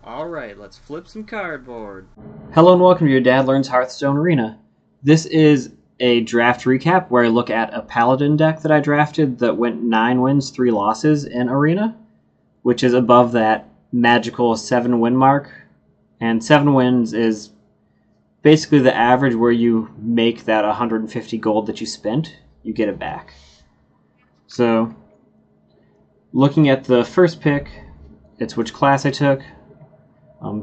Alright, let's flip some cardboard. Hello and welcome to Your Dad Learns Hearthstone Arena. This is a draft recap where I look at a paladin deck that I drafted that went 9 wins, 3 losses in Arena, which is above that magical 7 win mark. And 7 wins is basically the average where you make that 150 gold that you spent, you get it back. So, looking at the first pick, it's which class I took.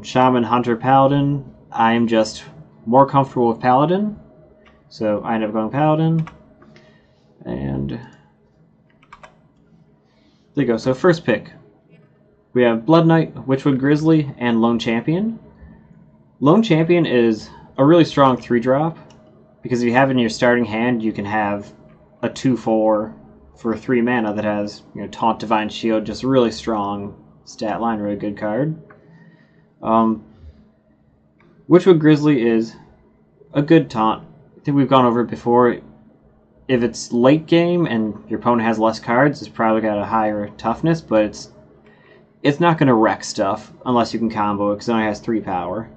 Shaman, Hunter, Paladin. I am just more comfortable with Paladin, so I ended up going Paladin. And there you go. So first pick, we have Blood Knight, Witchwood Grizzly, and Lone Champion. Lone Champion is a really strong 3-drop, because if you have it in your starting hand, you can have a 2/4 for 3 mana that has Taunt, Divine Shield, just a really strong stat line, really good card. Witchwood Grizzly is a good taunt. I think we've gone over it before. If it's late game and your opponent has less cards, it's probably got a higher toughness, but it's not going to wreck stuff unless you can combo it, because it only has 3 power.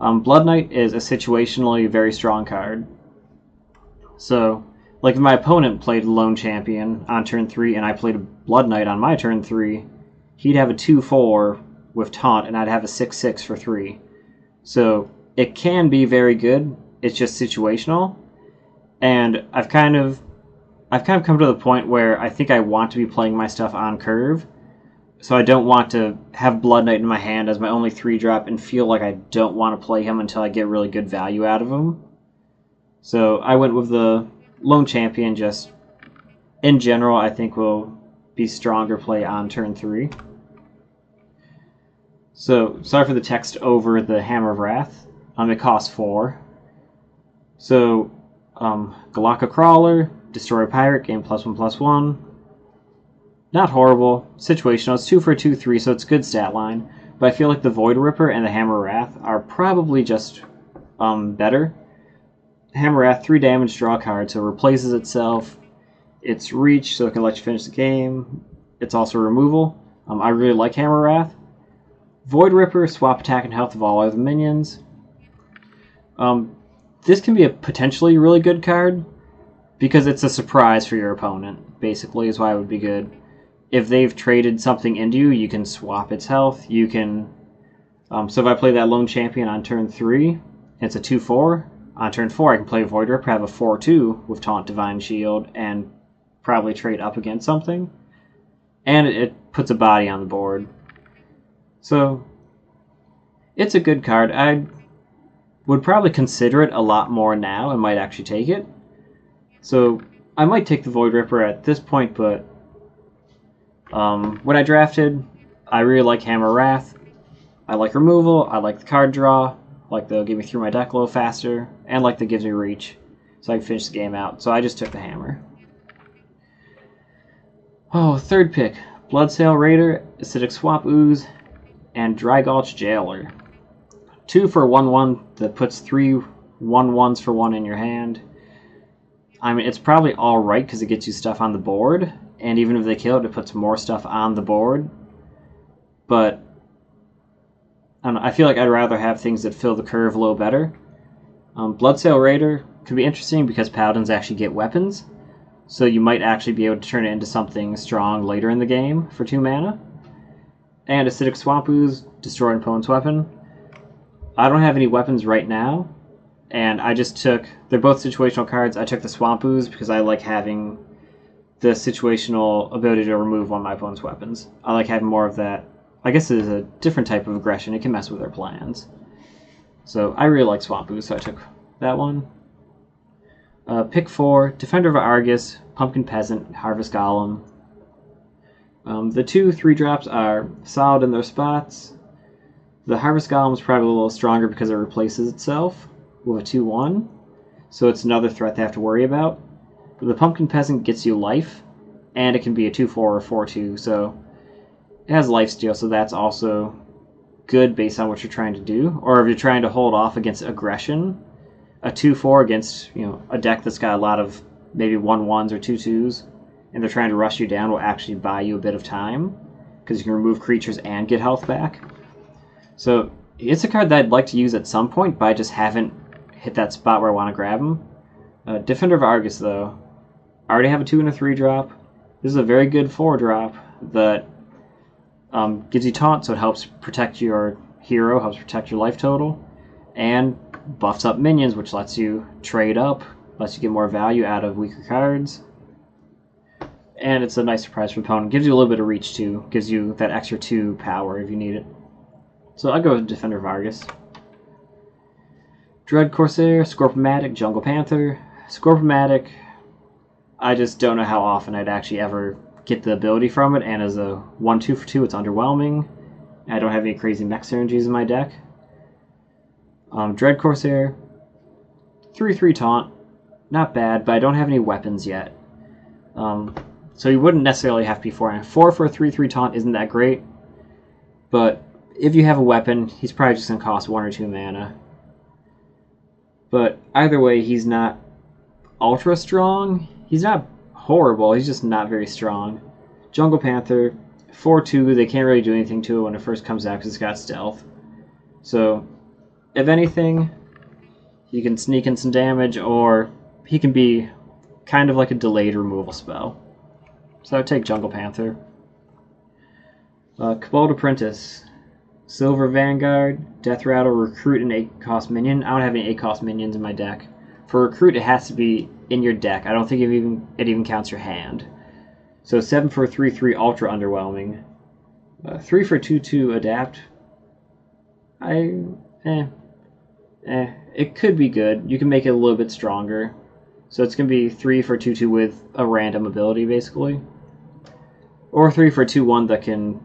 Blood Knight is a situationally very strong card. So, like if my opponent played Lone Champion on turn 3 and I played Blood Knight on my turn 3, he'd have a 2/4 with taunt, and I'd have a 6/6 for 3. So it can be very good. It's just situational, and I've kind of come to the point where I think I want to be playing my stuff on curve. So I don't want to have Blood Knight in my hand as my only 3-drop and feel like I don't want to play him until I get really good value out of him. So I went with the Lone Champion. Just in general, I think will be stronger play on turn 3. So, sorry for the text over the Hammer of Wrath. It costs 4. So, Galaka Crawler, Destroy Pirate, gain +1/+1. Not horrible. Situational. It's 2 for a 2/3, so it's a good stat line. But I feel like the Void Ripper and the Hammer of Wrath are probably just better. Hammer of Wrath, 3 damage, draw a card, so it replaces itself. It's reach, so it can let you finish the game. It's also removal. I really like Hammer of Wrath. Void Ripper, swap attack and health of all other minions. This can be a potentially really good card, because it's a surprise for your opponent, basically, is why it would be good. If they've traded something into you, you can swap its health. You can... so if I play that Lone Champion on turn 3, it's a 2/4. On turn 4, I can play Void Ripper, have a 4/2 with Taunt, Divine Shield, and probably trade up against something. And it puts a body on the board. So, it's a good card. I would probably consider it a lot more now and might actually take it. So, I might take the Void Ripper at this point, but when I drafted, I really like Hammer of Wrath. I like removal, I like the card draw, like they'll get me through my deck a little faster, and like that gives me reach, so I can finish the game out. So I just took the Hammer. Oh, third pick. Bloodsail Raider, Acidic Swamp Ooze, and Dry Gulch Jailer. 2 for 1/1 that puts 3 1/1s for 1 in your hand. I mean, it's probably alright because it gets you stuff on the board, and even if they kill it, it puts more stuff on the board. But I don't know, I feel like I'd rather have things that fill the curve a little better. Bloodsail Raider could be interesting because Paladins actually get weapons, so you might actually be able to turn it into something strong later in the game for 2 mana. And Acidic Swamp Ooze, destroy an opponent's weapon. I don't have any weapons right now, and I just took... They're both situational cards. I took the Swamp Ooze because I like having the situational ability to remove one of my opponent's weapons. I like having more of that. I guess it is a different type of aggression. It can mess with their plans. So I really like Swamp Ooze, so I took that one. Pick 4, Defender of Argus, Pumpkin Peasant, Harvest Golem. The 2 3-drops are solid in their spots. The Harvest Golem is probably a little stronger because it replaces itself with a 2/1, so it's another threat they have to worry about. But the Pumpkin Peasant gets you life, and it can be a 2/4 or 4/2, so it has lifesteal, so that's also good based on what you're trying to do. Or if you're trying to hold off against aggression, a 2/4 against a deck that's got a lot of maybe 1/1s or 2/2s, and they're trying to rush you down, will actually buy you a bit of time because you can remove creatures and get health back. So it's a card that I'd like to use at some point, but I just haven't hit that spot where I want to grab him. Defender of Argus, though. I already have a 2 and a 3 drop. This is a very good 4 drop that gives you taunt, so it helps protect your hero, helps protect your life total, and buffs up minions, which lets you trade up, lets you get more value out of weaker cards. And it's a nice surprise for opponent. Gives you a little bit of reach too. Gives you that extra 2 power if you need it. So I'll go with Defender of Argus. Dread Corsair, Scorpomatic, Jungle Panther. Scorpomatic, I just don't know how often I'd actually ever get the ability from it, and as a 1-2 for 2, it's underwhelming. I don't have any crazy mech synergies in my deck. Dread Corsair, 3-3 taunt, not bad, but I don't have any weapons yet. So you wouldn't necessarily have to be 4 for a 3-3 taunt isn't that great, but if you have a weapon, he's probably just going to cost 1 or 2 mana. But either way, he's not ultra strong. He's not horrible, he's just not very strong. Jungle Panther, 4-2, they can't really do anything to it when it first comes out because it's got stealth. So, if anything, he can sneak in some damage, or he can be kind of like a delayed removal spell. So I would take Jungle Panther. Cabal Apprentice, Silver Vanguard, Death Rattle, Recruit, and 8-cost minion. I don't have any 8-cost minions in my deck. For Recruit, it has to be in your deck. I don't think it even counts your hand. So 7 for 3-3, ultra underwhelming. 3 for 2-2 adapt. It could be good. You can make it a little bit stronger. So it's going to be 3 for 2-2 with a random ability, basically. Or 3 for 2-1 that can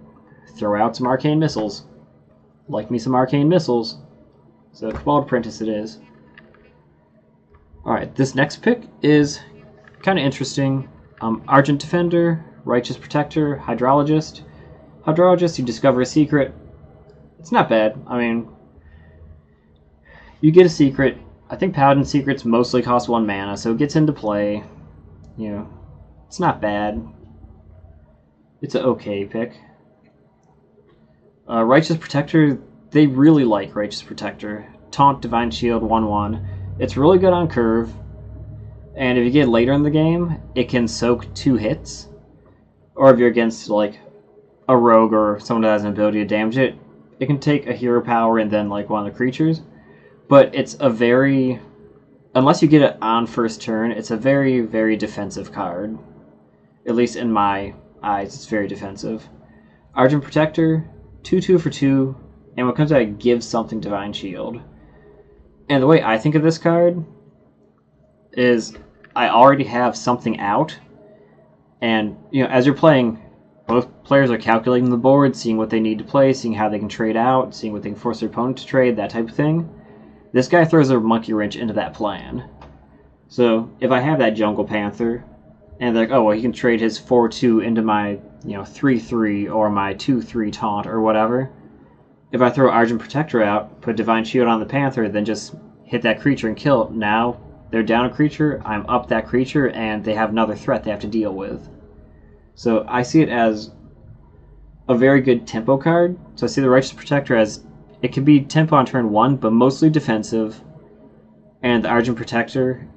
throw out some arcane missiles. Like me some arcane missiles. So Cabal Apprentice it is. Alright, this next pick is kind of interesting. Argent Defender, Righteous Protector, Hydrologist. Hydrologist, you discover a secret. It's not bad. I mean, you get a secret. I think Paladin secrets mostly cost 1 mana, so it gets into play. You know, it's not bad. It's an okay pick. Righteous Protector, they really like Righteous Protector. Taunt, Divine Shield, 1-1. It's really good on curve, and if you get later in the game, it can soak 2 hits. Or if you're against, like, a rogue or someone that has an ability to damage it, it can take a hero power and then, like, one of the creatures. But it's a very... Unless you get it on first turn, it's a very, very defensive card. At least in my eyes, it's very defensive. Argent Protector, 2-2 for 2, and when it comes out, it gives something Divine Shield. And the way I think of this card is I already have something out, and you know, as you're playing, both players are calculating the board, seeing what they need to play, seeing how they can trade out, seeing what they can force their opponent to trade, that type of thing. This guy throws a monkey wrench into that plan. So if I have that Jungle Panther, and they're like, oh well, he can trade his 4-2 into my 3-3 or my 2-3 taunt or whatever. If I throw Argent Protector out, put Divine Shield on the Panther, then just hit that creature and kill it, now they're down a creature, I'm up that creature, and they have another threat they have to deal with. So I see it as a very good tempo card. So I see the Righteous Protector as, it can be tempo on turn 1, but mostly defensive. And the Argent Protector,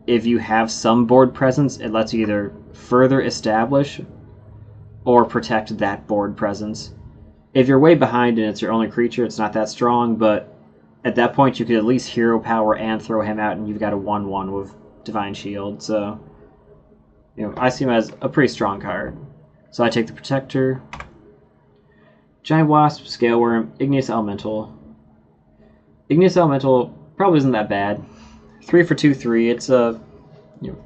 if you have some board presence, it lets you either further establish or protect that board presence. If you're way behind and it's your only creature, it's not that strong, but at that point you could at least hero power and throw him out, and you've got a 1-1 with Divine Shield. So, I see him as a pretty strong card. So I take the Protector. Giant Wasp, Scaleworm, Igneous Elemental. Igneous Elemental probably isn't that bad. 3 for 2-3. It's a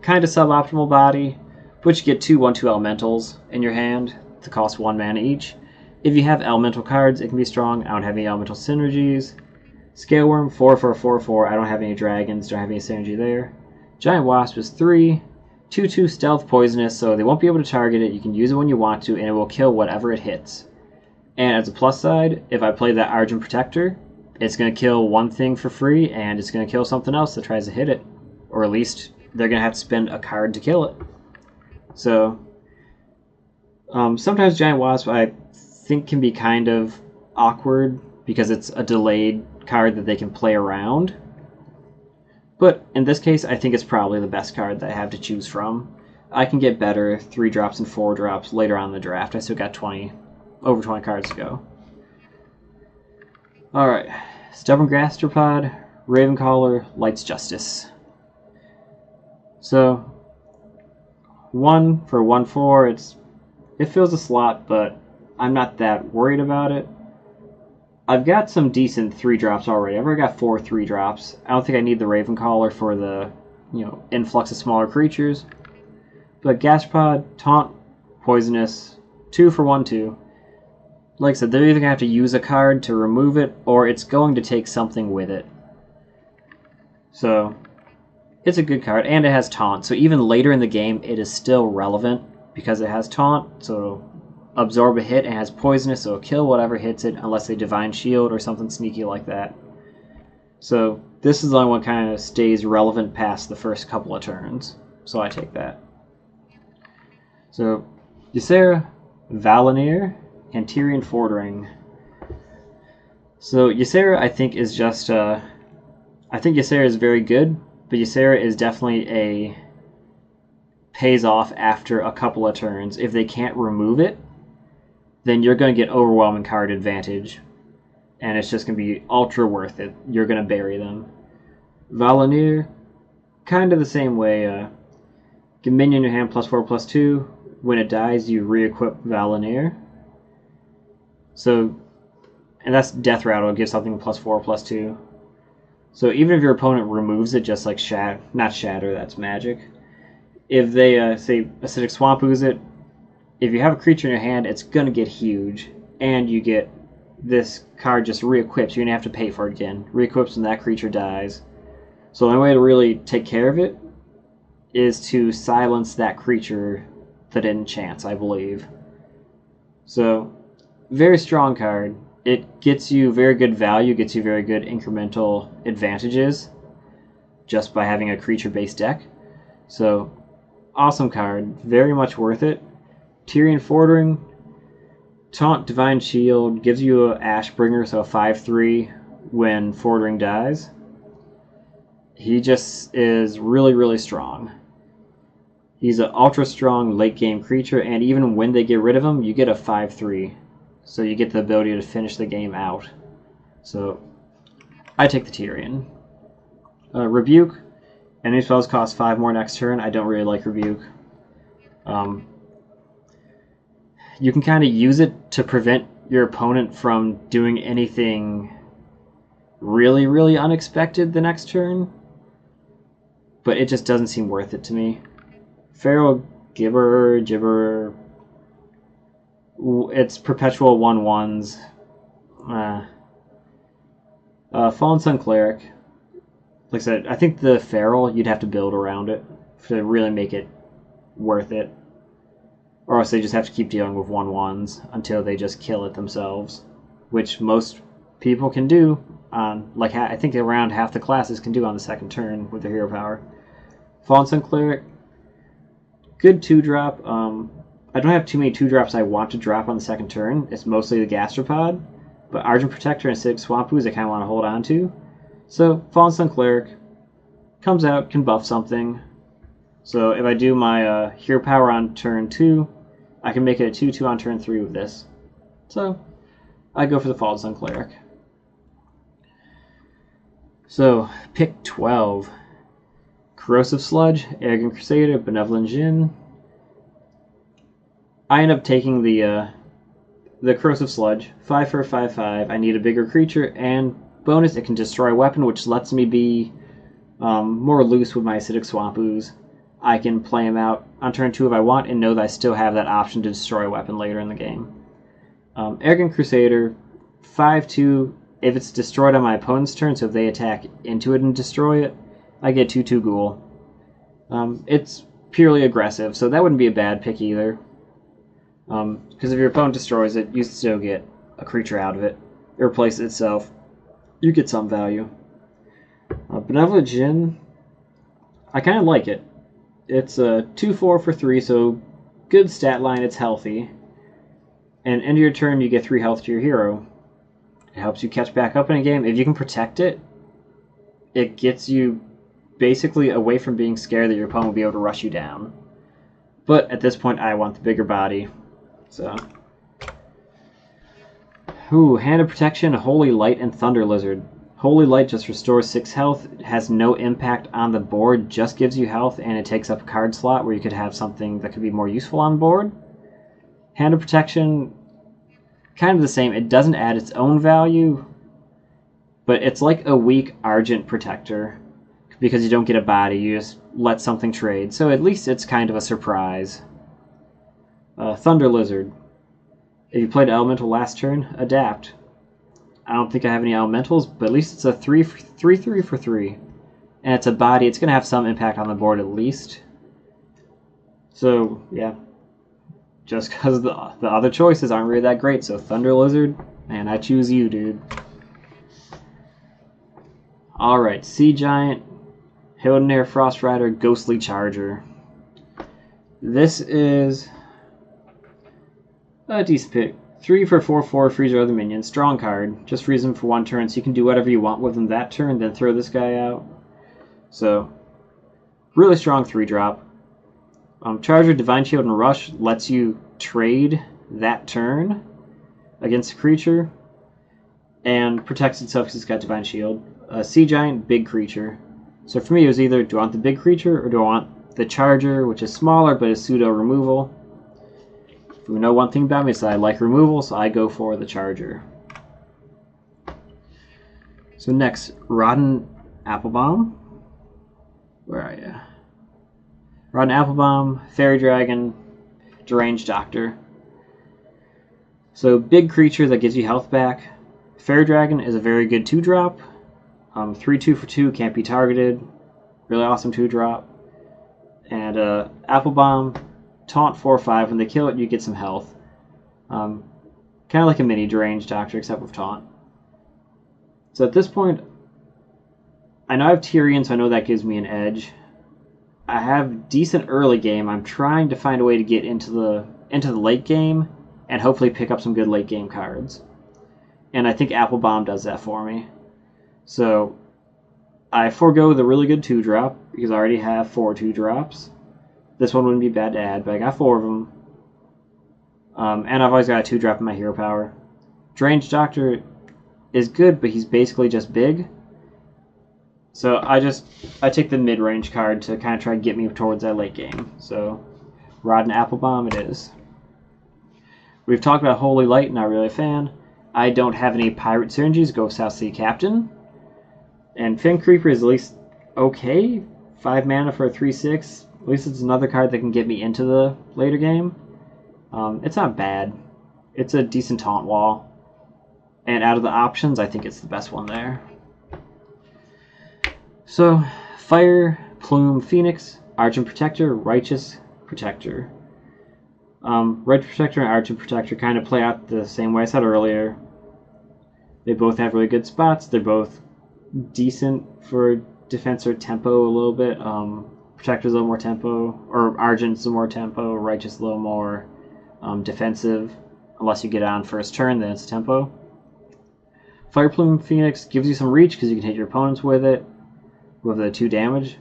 kind of suboptimal body, but you get 2 1-2 elementals in your hand to cost 1 mana each. If you have elemental cards, it can be strong. I don't have any elemental synergies. Scaleworm, 4 for a 4-4. I don't have any dragons, don't have any synergy there. Giant Wasp is 3. 2-2 stealth poisonous, so they won't be able to target it. You can use it when you want to, and it will kill whatever it hits. And as a plus side, if I play that Argent Protector, it's going to kill one thing for free, and it's going to kill something else that tries to hit it. Or at least they're going to have to spend a card to kill it. So, sometimes Giant Wasp I think can be kind of awkward because it's a delayed card that they can play around. But in this case, I think it's probably the best card that I have to choose from. I can get better 3-drops and 4-drops later on in the draft. I still got over 20 cards to go. Alright, Stubborn Gastropod, Ravencaller, Light's Justice. So, 1 for 1/4, it fills a slot, but I'm not that worried about it. I've got some decent 3-drops already. I've already got 4 3-drops. I don't think I need the Ravencaller for the, influx of smaller creatures. But Gastropod, Taunt, Poisonous, 2 for 1/2. Like I said, they're either going to have to use a card to remove it, or it's going to take something with it. So, it's a good card, and it has Taunt. So even later in the game, it is still relevant because it has Taunt, so it'll absorb a hit, and has Poisonous, so it'll kill whatever hits it, unless they Divine Shield or something sneaky like that. So this is the only one kind of stays relevant past the first couple of turns, so I take that. So, Ysera, Valenier, and Tyrian Fordring. So Ysera, I think, is just I think Ysera is very good, but Ysera is definitely pays off after a couple of turns. If they can't remove it, then you're going to get overwhelming card advantage, and it's just going to be ultra worth it. You're going to bury them. Valenier, kind of the same way. Get minion in your hand +4/+2. When it dies, you re-equip Valenier. So, and that's Death Rattle. It'll give something +4/+2. So even if your opponent removes it, just like not Shatter, that's magic. If they say Acidic Swamp Ooze it, if you have a creature in your hand, it's gonna get huge, and you get this card just re-equips. You're gonna have to pay for it again. Re-equips when that creature dies. So the only way to really take care of it is to silence that creature that enchants, I believe. So, very strong card. It gets you very good value, gets you very good incremental advantages just by having a creature-based deck. So, awesome card. Very much worth it. Tyrian Fordring, Taunt, Divine Shield, gives you an Ashbringer, so a 5/3 when Fordring dies. He just is really, really strong. He's an ultra strong late game creature, and even when they get rid of him, you get a 5/3. So you get the ability to finish the game out. So I take the Tyrian. Rebuke. Enemy spells cost 5 more next turn. I don't really like Rebuke. You can kind of use it to prevent your opponent from doing anything really, really unexpected the next turn. But it just doesn't seem worth it to me. Feral Gibber. It's perpetual 1/1s. Fallen Sun Cleric. Like I said, I think the Feral, you'd have to build around it to really make it worth it. Or else they just have to keep dealing with 1/1s until they just kill it themselves. Which most people can do on, like, I think around half the classes can do on the second turn with their hero power. Fallen Sun Cleric. Good 2-drop. I don't have too many 2-drops I want to drop on the second turn. It's mostly the Gastropod. But Argent Protector and Acidic Swamp Ooze I kind of want to hold on to. So, Fallen Sun Cleric comes out, can buff something. So, if I do my hero power on turn 2, I can make it a 2/2 on turn 3 with this. So, I go for the Fallen Sun Cleric. So, pick 12. Corrosive Sludge, Arrogant Crusader, Benevolent Djinn. I end up taking the Corrosive Sludge. 5 for a 5/5. I need a bigger creature, and bonus, it can destroy a weapon, which lets me be more loose with my Acidic Swamp Ooze. I can play him out on turn 2 if I want, and know that I still have that option to destroy a weapon later in the game. Arrogant Crusader, 5/2. If it's destroyed on my opponent's turn, so if they attack into it and destroy it, I get 2/2 Ghoul. It's purely aggressive, so that wouldn't be a bad pick either. Because if your opponent destroys it, you still get a creature out of it. It replaces itself. You get some value. Benevolent Djinn, I kind of like it. It's a 2/4 for 3, so good stat line, it's healthy. And end of your turn, you get 3 health to your hero. It helps you catch back up in a game. If you can protect it, it gets you basically away from being scared that your opponent will be able to rush you down. But at this point, I want the bigger body. So, ooh, Hand of Protection, Holy Light, and Thunder Lizard. Holy Light just restores 6 health. It has no impact on the board, just gives you health, and it takes up a card slot where you could have something that could be more useful on the board. Hand of Protection, kind of the same. It doesn't add its own value, but it's like a weak Argent Protector. Because you don't get a body, you just let something trade. So at least it's kind of a surprise. Thunder Lizard. If you played Elemental last turn, adapt. I don't think I have any Elementals, but at least it's a 3/3 for 3. And it's a body, it's going to have some impact on the board at least. So, yeah. Just because the other choices aren't really that great. So Thunder Lizard, man, I choose you, dude. Alright, Sea Giant. Hildenair, Frost Rider, Ghostly Charger. This is a decent pick. 3 for 4/4, freeze your other minions. Strong card. Just freeze them for 1 turn, so you can do whatever you want with them that turn, then throw this guy out. So, really strong 3-drop. Charger, Divine Shield, and Rush lets you trade that turn against a creature, and protects itself because it's got Divine Shield. Sea Giant, big creature. So for me, it was either, do I want the big creature, or do I want the Charger, which is smaller, but is pseudo-removal? If you know one thing about me, is that I like removal, so I go for the Charger. So next, Rotten Applebomb. Where are you? Rotten Applebomb, Fairy Dragon, Deranged Doctor. So big creature that gives you health back. Fairy Dragon is a very good 2-drop. 3/2 for 2, can't be targeted. Really awesome 2-drop. And Applebomb, Taunt 4/5. When they kill it, you get some health. Kind of like a mini Deranged Doctor, except with Taunt. So at this point, I know I have Tyrion, so I know that gives me an edge. I have decent early game. I'm trying to find a way to get into the late game and hopefully pick up some good late game cards. And I think Applebomb does that for me. So I forego the really good 2-drop because I already have 4 2-drops. This one wouldn't be bad to add, but I got 4 of them. And I've always got a 2-drop in my hero power. Deranged Doctor is good, but he's basically just big. So I take the mid-range card to kind of try to get me towards that late game. So Rotten Applebomb it is. We've talked about Holy Light, not really a fan. I don't have any Pirate synergies, go South Sea Captain. And Fin Creeper is at least okay. 5 mana for a 3/6. At least it's another card that can get me into the later game. It's not bad. It's a decent taunt wall. And out of the options, I think it's the best one there. So, Fire, Plume, Phoenix, Argent Protector, Righteous Protector. Righteous Protector and Argent Protector kind of play out the same way I said earlier. They both have really good spots. They're both decent for defense or tempo a little bit. Protector's a little more tempo, or Argent's a little more tempo, Righteous a little more defensive. Unless you get it on first turn, then it's tempo. Fire Plume Phoenix gives you some reach because you can hit your opponents with it, with the 2 damage.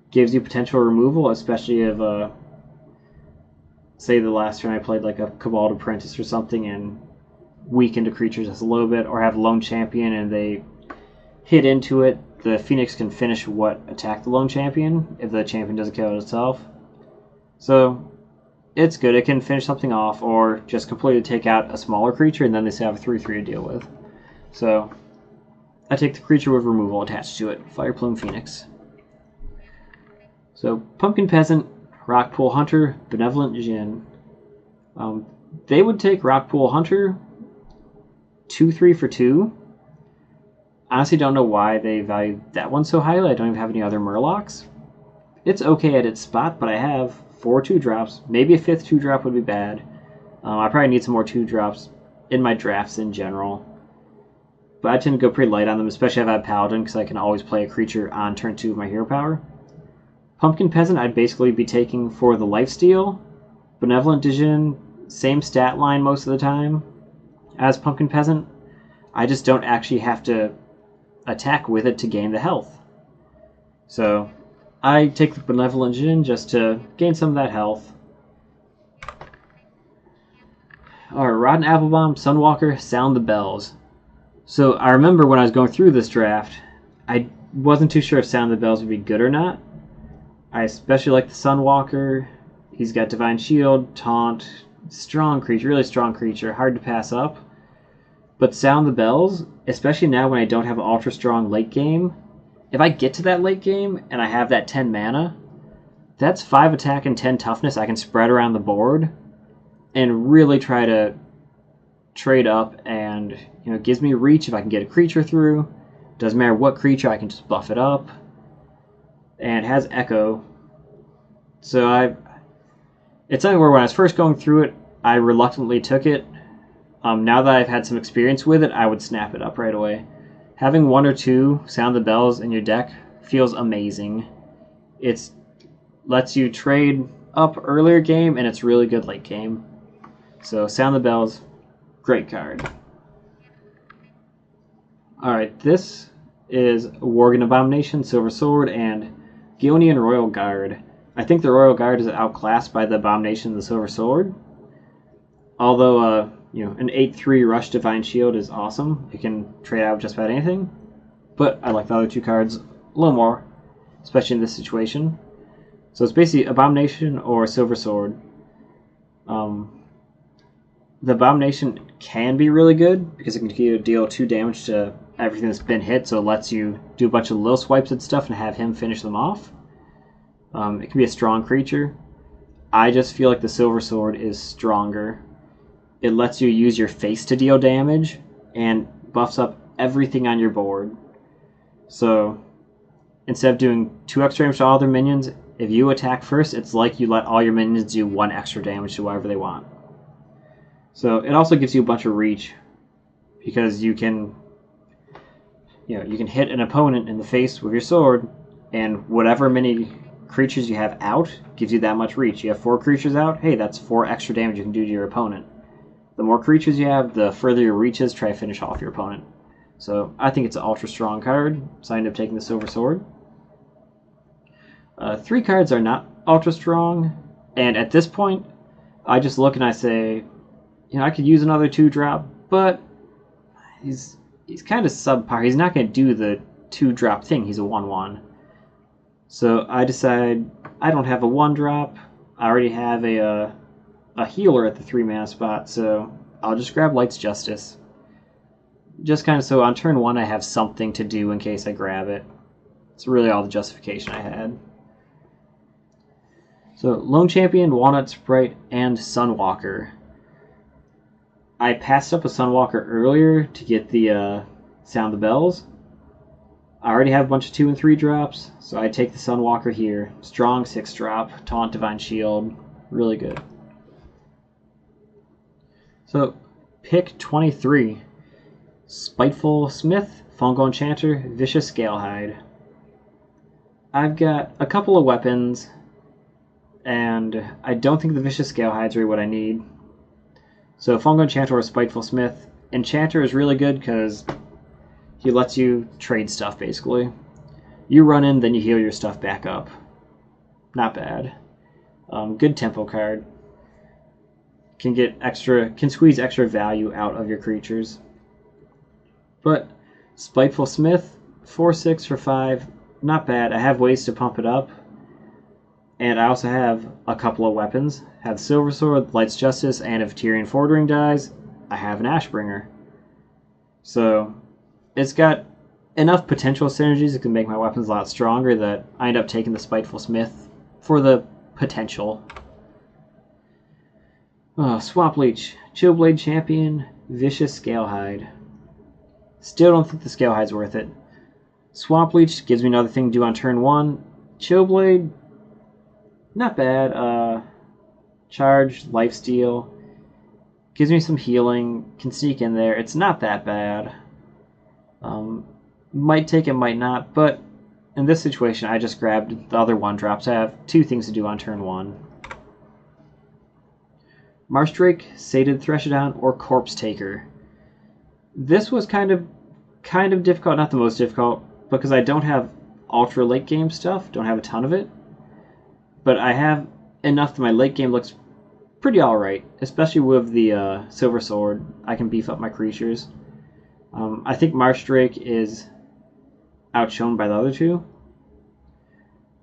Gives you potential removal, especially if, say the last turn I played like a Cabal Apprentice or something and weakened a creature just a little bit, or have Lone Champion and they hit into it, the Phoenix can finish what attacked the Lone Champion if the champion doesn't kill it itself. So it's good. It can finish something off or just completely take out a smaller creature and then they still have a 3/3 to deal with. So I take the creature with removal attached to it. Fire Plume Phoenix. So Pumpkin Peasant, Rockpool Hunter, Benevolent Djinn. They would take Rockpool Hunter 2/3 for 2. Honestly don't know why they value that one so highly. I don't even have any other Murlocs. It's okay at its spot, but I have 4 2-drops. Maybe a 5th 2-drop would be bad. I probably need some more 2-drops in my drafts in general. But I tend to go pretty light on them, especially if I have Paladin, because I can always play a creature on turn 2 of my hero power. Pumpkin Peasant I'd basically be taking for the lifesteal. Benevolent Djinn, same stat line most of the time as Pumpkin Peasant. I just don't actually have to attack with it to gain the health. So I take the Benevolent Djinn just to gain some of that health. Alright, Rotten Applebomb, Sunwalker, Sound the Bells. So I remember when I was going through this draft, I wasn't too sure if Sound the Bells would be good or not. I especially like the Sunwalker. He's got Divine Shield, Taunt, strong creature, really strong creature, hard to pass up. But Sound the Bells, especially now when I don't have an ultra strong late game, if I get to that late game and I have that 10 mana, that's 5 attack and 10 toughness I can spread around the board and really try to trade up, and it gives me reach if I can get a creature through. Doesn't matter what creature, I can just buff it up. And it has Echo. So it's something where when I was first going through it, I reluctantly took it. Now that I've had some experience with it, I would snap it up right away. Having 1 or 2 Sound the Bells in your deck feels amazing. It lets you trade up earlier game, and it's really good late game. So Sound the Bells, great card. Alright, this is Worgen Abomination, Silver Sword, and Gilnean Royal Guard. I think the Royal Guard is outclassed by the Abomination and the Silver Sword. Although, an 8/3 Rush Divine Shield is awesome. It can trade out just about anything. But I like the other 2 cards a little more, especially in this situation. So it's basically Abomination or Silver Sword. The Abomination can be really good because it can deal 2 damage to everything that's been hit, so it lets you do a bunch of little swipes at stuff and have him finish them off. It can be a strong creature. I just feel like the Silver Sword is stronger. It lets you use your face to deal damage and buffs up everything on your board. So instead of doing 2 extra damage to all their minions, if you attack first, it's like you let all your minions do 1 extra damage to whatever they want. So it also gives you a bunch of reach because you can hit an opponent in the face with your sword, and whatever many creatures you have out gives you that much reach. You have 4 creatures out, hey, that's 4 extra damage you can do to your opponent. The more creatures you have, the further your reach is, try to finish off your opponent. So I think it's an ultra strong card, so I end up taking the Silver Sword. 3 cards are not ultra strong, and at this point, I just look and I say, I could use another 2-drop, but he's kind of subpar. He's not going to do the 2-drop thing. He's a 1/1. So I decide I don't have a 1-drop. I already have a healer at the 3-mana spot, so I'll just grab Light's Justice. Just kind of so on turn 1 I have something to do in case I grab it. It's really all the justification I had. So Lone Champion, Walnut Sprite, and Sunwalker. I passed up a Sunwalker earlier to get the Sound the Bells. I already have a bunch of 2 and 3 drops, so I take the Sunwalker here. Strong 6-drop, Taunt, Divine Shield, really good. So pick 23. Spiteful Smith, Fungal Enchanter, Vicious Scalehide. I've got a couple of weapons, and I don't think the Vicious Scalehide's really what I need. So Fungal Enchanter or Spiteful Smith. Enchanter is really good because he lets you trade stuff, basically. You run in, then you heal your stuff back up. Not bad. Good tempo card. Can squeeze extra value out of your creatures. But Spiteful Smith, 4/6 for 5, not bad. I have ways to pump it up. And I also have a couple of weapons. I have Silver Sword, Light's Justice, and if Tyrion Fordring dies, I have an Ashbringer. So it's got enough potential synergies that can make my weapons a lot stronger that I end up taking the Spiteful Smith for the potential. Swamp Leech, Chillblade Champion, Vicious Scalehide. Still don't think the Scalehide's worth it. Swamp Leech gives me another thing to do on turn 1. Chillblade, not bad. Charge, Lifesteal. Gives me some healing. Can sneak in there. It's not that bad. Might take it, might not. But in this situation, I just grabbed the other 1-drops. I have 2 things to do on turn 1. Marshdrake, Sated Threshodon, or Corpse Taker. This was kind of difficult, not the most difficult, because I don't have ultra late game stuff, don't have a ton of it, but I have enough that my late game looks pretty alright, especially with the Silver Sword. I can beef up my creatures. I think Marshdrake is outshone by the other two.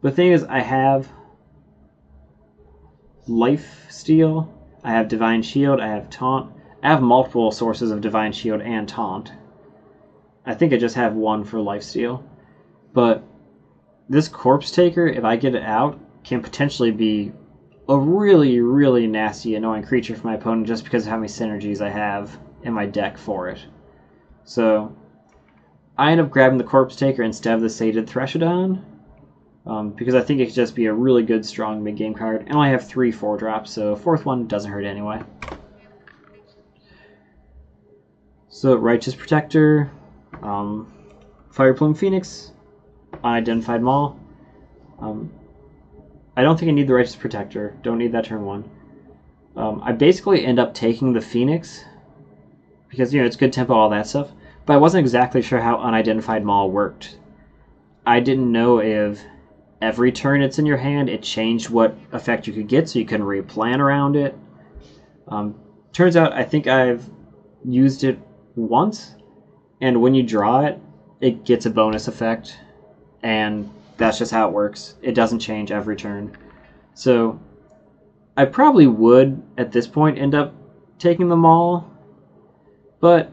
The thing is, I have Life Steal, I have Divine Shield, I have Taunt. I have multiple sources of Divine Shield and Taunt. I think I just have one for Lifesteal. But this Corpse Taker, if I get it out, can potentially be a really, really nasty, annoying creature for my opponent just because of how many synergies I have in my deck for it. So I end up grabbing the Corpse Taker instead of the Sated Threshodon, because I think it could just be a really good, strong mid-game card. And I only have 3 4-drops, so a 4th one doesn't hurt anyway. So Righteous Protector, Fire Plume Phoenix, Unidentified Maul. I don't think I need the Righteous Protector. Don't need that turn 1. I basically end up taking the Phoenix because, you know, it's good tempo, all that stuff. But I wasn't exactly sure how Unidentified Maul worked. I didn't know if every turn it's in your hand, it changed what effect you could get, so you couldn't really plan around it. Turns out I think I've used it once, and when you draw it, it gets a bonus effect, and that's just how it works. It doesn't change every turn. So I probably would, at this point, end up taking them all, but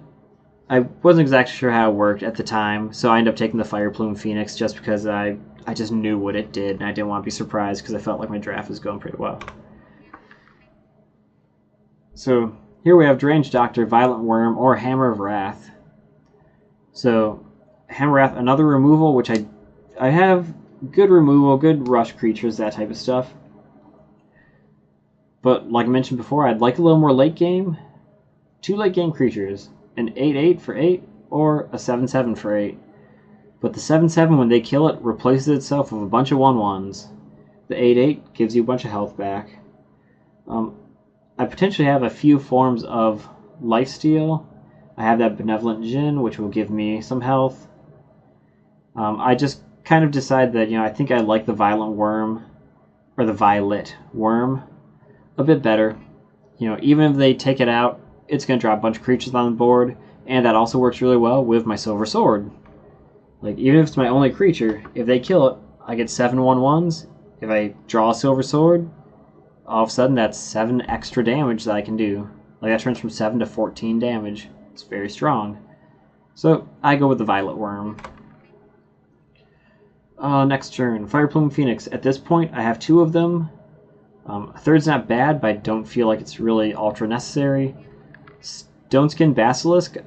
I wasn't exactly sure how it worked at the time, so I ended up taking the Fire Plume Phoenix just because I just knew what it did, and I didn't want to be surprised because I felt like my draft was going pretty well. So here we have Deranged Doctor, Violent Worm, or Hammer of Wrath. So Hammer of Wrath, another removal, which I have good removal, good rush creatures, that type of stuff. But like I mentioned before, I'd like a little more late game. 2 late game creatures, an 8/8 for 8, or a 7/7 for 8. But the 7/7, when they kill it, replaces itself with a bunch of 1/1s. The 8/8 gives you a bunch of health back. I potentially have a few forms of Lifesteal. I have that Benevolent Djinn, which will give me some health. I just kind of decide that, you know, I think I like the Violent Worm, or the Violet Worm, a bit better. You know, even if they take it out, it's going to drop a bunch of creatures on the board, and that also works really well with my Silver Sword. Like, even if it's my only creature, if they kill it, I get 7 1/1s. If I draw a Silver Sword, all of a sudden that's 7 extra damage that I can do. Like, that turns from 7 to 14 damage. It's very strong. So I go with the Violet Worm. Next turn, Fire Plume Phoenix. At this point, I have 2 of them. A third's not bad, but I don't feel like it's really ultra necessary. Stoneskin Basilisk,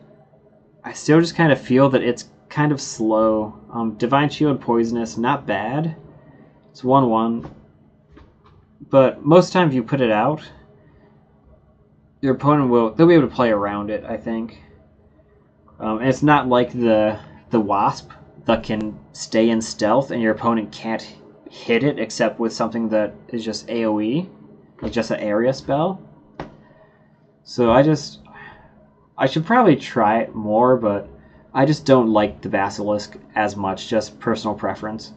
I still just kind of feel that it's kind of slow. Divine Shield, Poisonous, not bad. It's 1/1. But most times you put it out, your opponent they'll be able to play around it, I think. And it's not like the Wasp that can stay in stealth and your opponent can't hit it except with something that is just AoE, like just an area spell. So I should probably try it more, but I just don't like the Basilisk as much, just personal preference.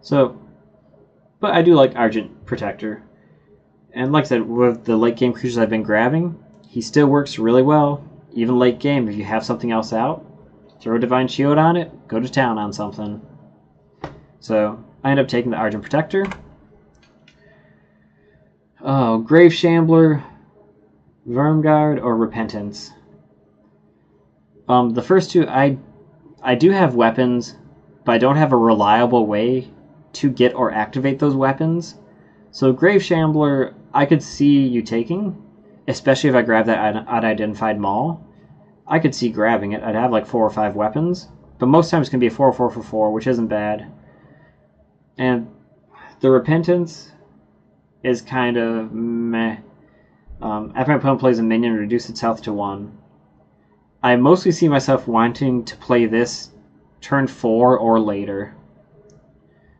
So, but I do like Argent Protector. And like I said, with the late game creatures I've been grabbing, he still works really well. Even late game, if you have something else out, throw a Divine Shield on it, go to town on something. So I end up taking the Argent Protector. Oh, Grave Shambler, Vermguard, or Repentance. The first 2, I do have weapons, but I don't have a reliable way to get or activate those weapons. So Grave Shambler, I could see you taking, especially if I grab that Unidentified Maul. I could see grabbing it. I'd have like 4 or 5 weapons, but most times it's going to be a 4/4 for 4, which isn't bad. And the Repentance is kind of meh. After my opponent plays a minion, reduce its health to 1. I mostly see myself wanting to play this turn 4 or later,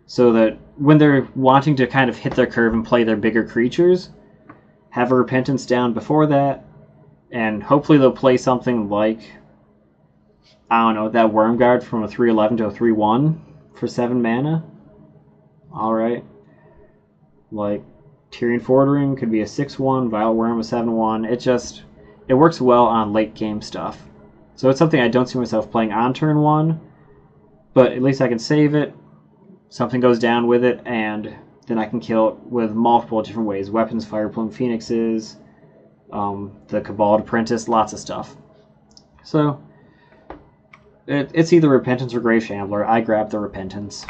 so that when they're wanting to kind of hit their curve and play their bigger creatures, have a Repentance down before that, and hopefully they'll play something like I don't know, that Worm Guard from a 3/11 to a 3/1 for 7 mana. Alright. Like, Tyrian Fordring could be a 6/1, Violet Worm a 7/1. It works well on late game stuff. So it's something I don't see myself playing on turn 1, but at least I can save it, something goes down with it, and then I can kill it with multiple different ways. Weapons, Fire Plume Phoenixes, the Cabal Apprentice, lots of stuff. So, it's either Repentance or Grave Shambler. I grabbed the Repentance.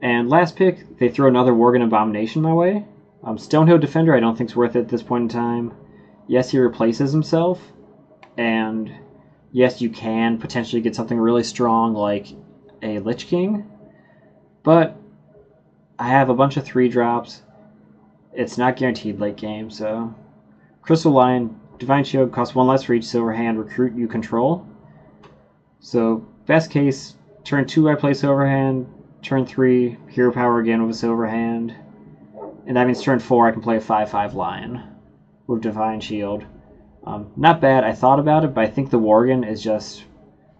And last pick, they throw another Worgen Abomination my way. Stonehill Defender I don't think is worth it at this point in time. Yes, he replaces himself, and yes, you can potentially get something really strong like a Lich King, but I have a bunch of 3-drops. It's not guaranteed late game, so Crystal Lion, Divine Shield costs 1 less for each Silver Hand recruit you control. So best case, turn 2 I play Silver Hand, turn 3 Hero Power again with a Silver Hand, and that means turn 4 I can play a 5/5 Lion with Divine Shield. Not bad. I thought about it, but I think the Worgen is just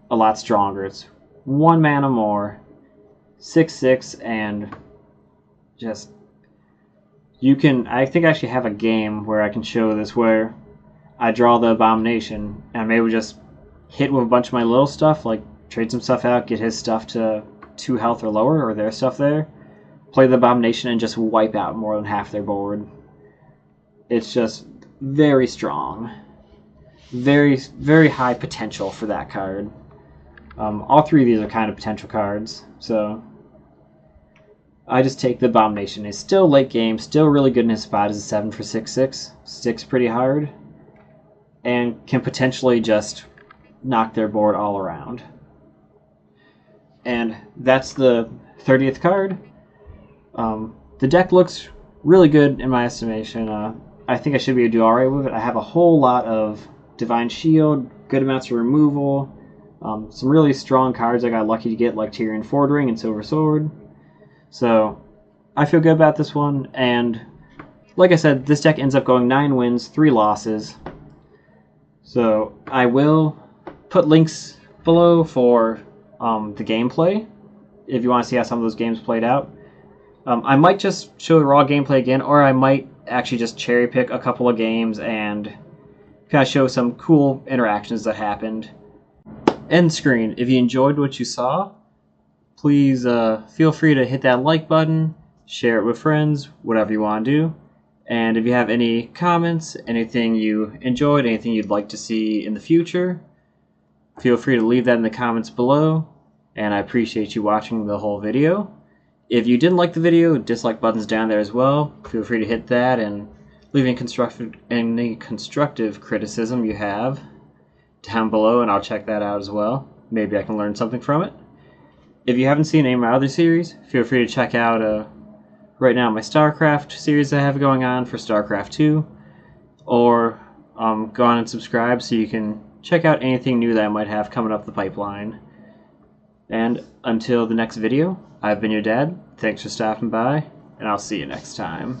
a lot stronger. It's 1 mana more, 6/6, and just you can. I think I actually have a game where I can show this where I draw the Abomination and maybe just hit with a bunch of my little stuff, like trade some stuff out, get his stuff to 2 health or lower, or their stuff there, play the Abomination, and just wipe out more than half their board. It's just very strong. Very, very high potential for that card. All 3 of these are kind of potential cards, so I just take the Abomination. It's still late game, still really good in his spot as a 7 for 6/6. Sticks pretty hard, and can potentially just knock their board all around. And that's the 30th card. The deck looks really good in my estimation. I think I should be able to do alright with it. I have a whole lot of Divine Shield, good amounts of removal, some really strong cards I got lucky to get, like Tyrian Fordring and Silver Sword. So I feel good about this one, and like I said, this deck ends up going 9 wins, 3 losses. So I will put links below for the gameplay if you want to see how some of those games played out. I might just show the raw gameplay again, or I might actually just cherry pick a couple of games and kind of show some cool interactions that happened. End screen. If you enjoyed what you saw, please feel free to hit that like button, share it with friends, whatever you want to do. And if you have any comments, anything you enjoyed, anything you'd like to see in the future, feel free to leave that in the comments below, and I appreciate you watching the whole video. If you didn't like the video, dislike button's down there as well. Feel free to hit that and leave any constructive criticism you have down below, and I'll check that out as well. Maybe I can learn something from it. If you haven't seen any of my other series, feel free to check out right now my StarCraft series I have going on for StarCraft 2, or go on and subscribe so you can check out anything new that I might have coming up the pipeline. And until the next video, I've been your dad. Thanks for stopping by, and I'll see you next time.